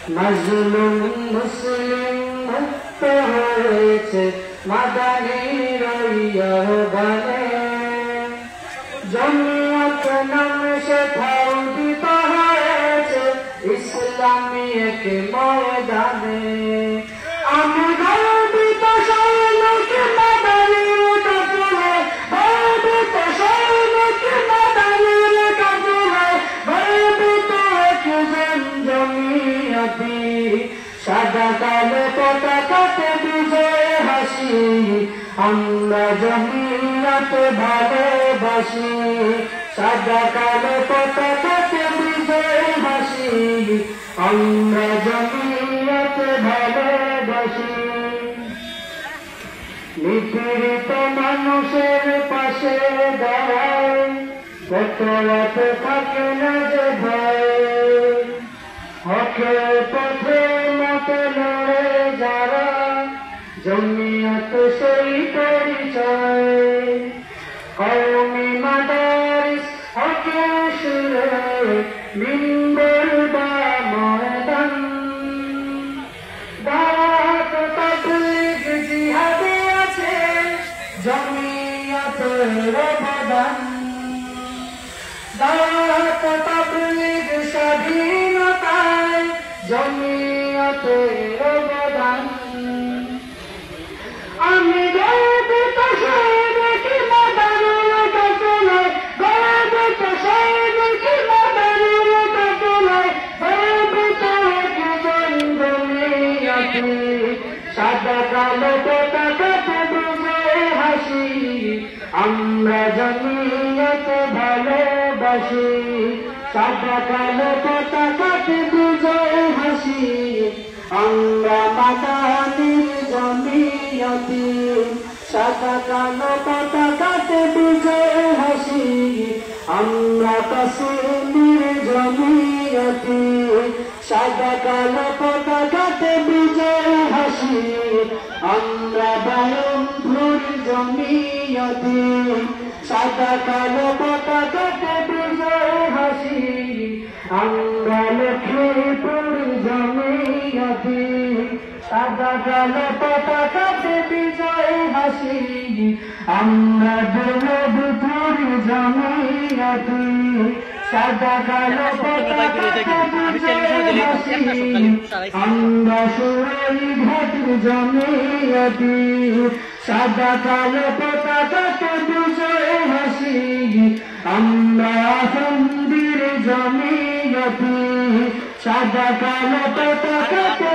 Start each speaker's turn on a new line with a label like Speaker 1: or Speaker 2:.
Speaker 1: মজলুম মুসলিম মুক্ত হয়েছে মাদানী রইয়াবানে জমিয়ত নামে সেথাও দিত হয়েছে ইসলামী এক ময়দানে আমি গর্বিত সৈনিক মাদানীর কাফেলা গর্বিত সৈনিক মাদানীর কাফেলা গর্বিত একজন জমিয়তি সাদা কালো পতাকাতে বিজয় হাসি আমরা জমিয়ত ভালোবাসি সাদা কালো পতাকাতে বিজয় হাসি আমরা জমিয়ত ভালোবাসি নিপীড়িত মানুষের পাশে দাঁড়ায় কত রাত থাকে না যে ভয় হকের পথে মতো লড়ে যারা জমিয়ত সেই পরিচয় কওমি মাদারিস হকের সুরে মিম্বর বা ময়দান দাওয়াত তাবলীগ জিহাদে আছে জমিয়তের অবদান দাওয়াত তাবলীগ স্বাধীনতায় জমিয়তের অবদান আমি গর্বিত সৈনিক মাদানীর কাফেলায় গর্বিত সৈনিক মাদানীর কাফেলায় গর্বিত একজন জমিয়তি সাদা কালো পতাকাতে বিজয় হাসি আমরা জমিয়ত ভালোবাসি সাদা কালো পতাকাতে বিজয় হাসি আমরা মাদানীর জমিয়তি সাদা কালো পতাকাতে বিজয় হাসি আমরা কাশ্মীর জমিয়তি সাদা কালো পতাকাতে বিজয় হাসি আমরা বায়নপুর জমিয়তি সাদা কালো পতাকাতে বিজয় হাসি আমরা লক্ষ্মীপুর জমিয়তি সাদা কালো পতাকাতে বিজয় হাসি আমরা দৌলতপুর জমিয়তি সাদা কালো পতাকাতে বিজয় হাসি আমরা সুরাইঘাট জমিয়তি সাদা কালো পতাকাতে বিজয় হাসি আমরা মন্দির জমিয়তি সাদা কালো পতাকাতে